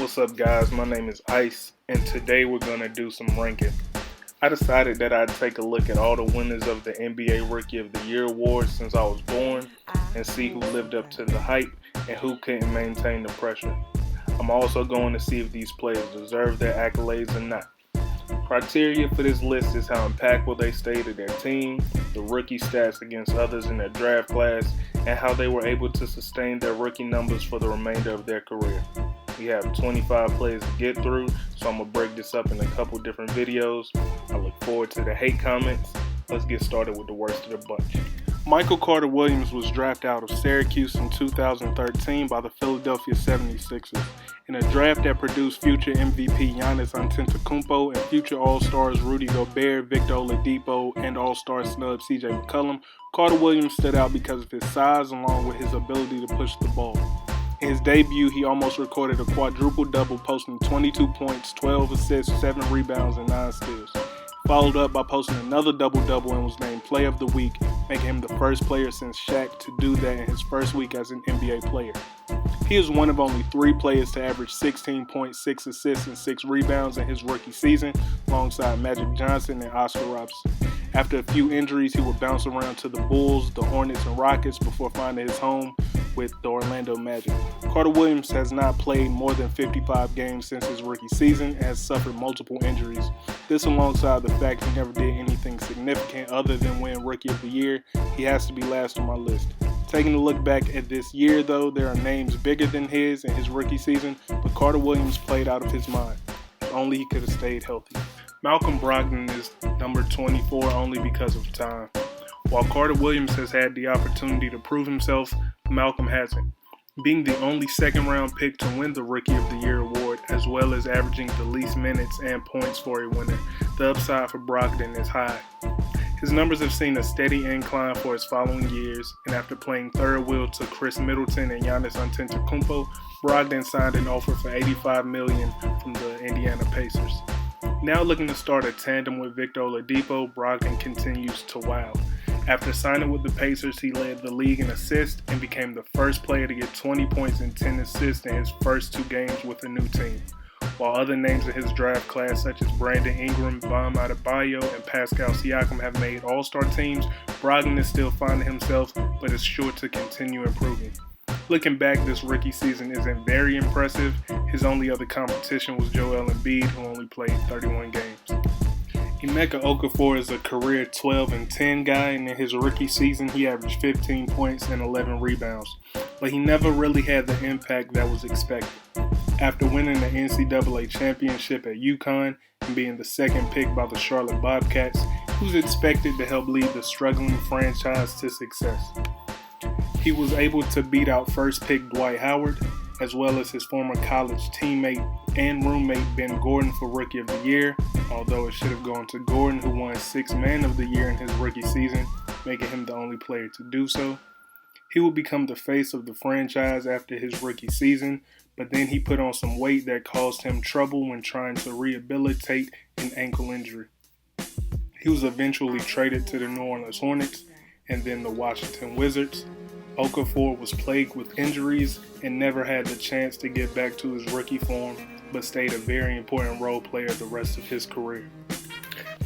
What's up, guys? My name is Ice, and today we're going to do some ranking. I decided that I'd take a look at all the winners of the NBA Rookie of the Year award since I was born and see who lived up to the hype and who couldn't maintain the pressure. I'm also going to see if these players deserve their accolades or not. Criteria for this list is how impactful they stayed to their team, the rookie stats against others in their draft class, and how they were able to sustain their rookie numbers for the remainder of their career. We have 25 players to get through, so I'm going to break this up in a couple different videos. I look forward to the hate comments. Let's get started with the worst of the bunch. Michael Carter Williams was drafted out of Syracuse in 2013 by the Philadelphia 76ers in a draft that produced future MVP Giannis Antetokounmpo and future All-Stars Rudy Gobert, Victor Oladipo, and All-Star snub CJ McCollum. Carter Williams stood out because of his size along with his ability to push the ball. In his debut, he almost recorded a quadruple-double, posting 22 points, 12 assists, 7 rebounds, and 9 steals. Followed up by posting another double-double and was named Player of the Week, making him the first player since Shaq to do that in his first week as an NBA player. He is one of only 3 players to average 16 points, 6 assists, and 6 rebounds in his rookie season, alongside Magic Johnson and Oscar Robertson. After a few injuries, he would bounce around to the Bulls, the Hornets, and Rockets before finding his home with the Orlando Magic. Carter Williams has not played more than 55 games since his rookie season and has suffered multiple injuries. This, alongside the fact he never did anything significant other than win Rookie of the Year, he has to be last on my list. Taking a look back at this year, though, there are names bigger than his in his rookie season, but Carter Williams played out of his mind. If only he could have stayed healthy. Malcolm Brogdon is number 24 only because of time. While Carter Williams has had the opportunity to prove himself, Malcolm hasn't. Being the only second-round pick to win the Rookie of the Year award, as well as averaging the least minutes and points for a winner, the upside for Brogdon is high. His numbers have seen a steady incline for his following years, and after playing third wheel to Chris Middleton and Giannis Antetokounmpo, Brogdon signed an offer for $85 million from the Indiana Pacers. Now looking to start a tandem with Victor Oladipo, Brogdon continues to wow. After signing with the Pacers, he led the league in assists and became the first player to get 20 points and 10 assists in his first 2 games with a new team. While other names in his draft class such as Brandon Ingram, Bam Adebayo, and Pascal Siakam have made all-star teams, Brogdon is still finding himself, but is sure to continue improving. Looking back, this rookie season isn't very impressive. His only other competition was Joel Embiid, who only played 31 games. Emeka Okafor is a career 12-10 guy, and in his rookie season he averaged 15 points and 11 rebounds, but he never really had the impact that was expected. After winning the NCAA championship at UConn and being the second pick by the Charlotte Bobcats, he was expected to help lead the struggling franchise to success. He was able to beat out first pick Dwight Howard, as well as his former college teammate and roommate Ben Gordon for Rookie of the Year, although it should have gone to Gordon, who won 6th Man of the Year in his rookie season, making him the only player to do so. He would become the face of the franchise after his rookie season, but then he put on some weight that caused him trouble when trying to rehabilitate an ankle injury. He was eventually traded to the New Orleans Hornets and then the Washington Wizards. Okafor was plagued with injuries and never had the chance to get back to his rookie form, but stayed a very important role player the rest of his career.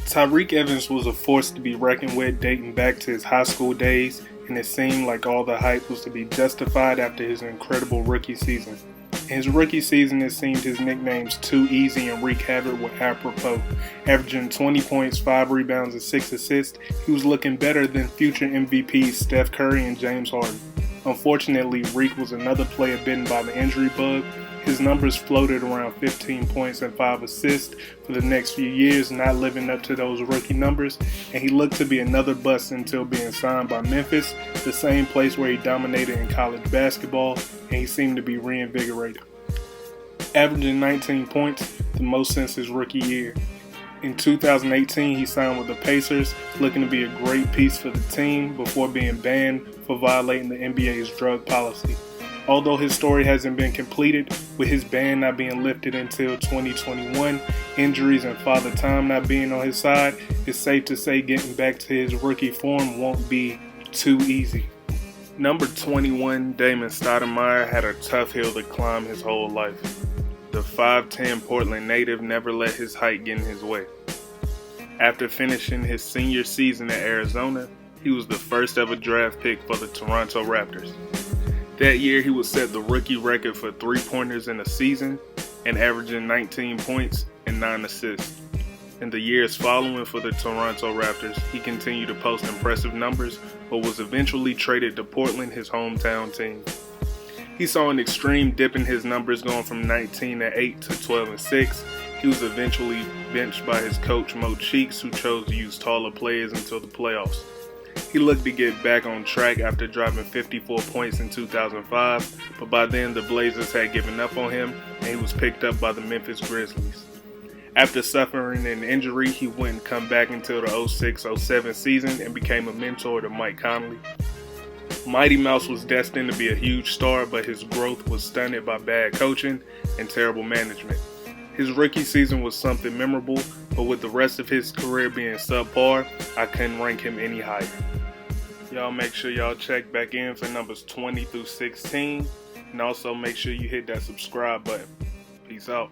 Tyreke Evans was a force to be reckoned with dating back to his high school days, and it seemed like all the hype was to be justified after his incredible rookie season. In his rookie season, it seemed his nicknames Too Easy and Wreak Havoc were apropos. Averaging 20 points, 5 rebounds, and 6 assists, he was looking better than future MVPs Steph Curry and James Harden. Unfortunately, Wreak was another player bitten by the injury bug. His numbers floated around 15 points and 5 assists for the next few years, not living up to those rookie numbers, and he looked to be another bust until being signed by Memphis, the same place where he dominated in college basketball, and he seemed to be reinvigorated. Averaging 19 points, the most since his rookie year. In 2018, he signed with the Pacers, looking to be a great piece for the team before being banned for violating the NBA's drug policy. Although his story hasn't been completed, with his ban not being lifted until 2021, injuries and Father Time not being on his side, it's safe to say getting back to his rookie form won't be too easy. Number 21, Damon Stoudemire, had a tough hill to climb his whole life. The 5'10" Portland native never let his height get in his way. After finishing his senior season at Arizona, he was the first ever draft pick for the Toronto Raptors. That year, he would set the rookie record for three-pointers in a season and averaging 19 points and 9 assists. In the years following for the Toronto Raptors, he continued to post impressive numbers, but was eventually traded to Portland, his hometown team. He saw an extreme dip in his numbers going from 19-8 to 12-6. He was eventually benched by his coach Mo Cheeks, who chose to use taller players until the playoffs. He looked to get back on track after dropping 54 points in 2005, but by then the Blazers had given up on him and he was picked up by the Memphis Grizzlies. After suffering an injury, he wouldn't come back until the 06-07 season and became a mentor to Mike Conley. Mighty Mouse was destined to be a huge star, but his growth was stunted by bad coaching and terrible management. His rookie season was something memorable, but with the rest of his career being subpar, I couldn't rank him any higher. Y'all make sure y'all check back in for numbers 20 through 16, and also make sure you hit that subscribe button. Peace out.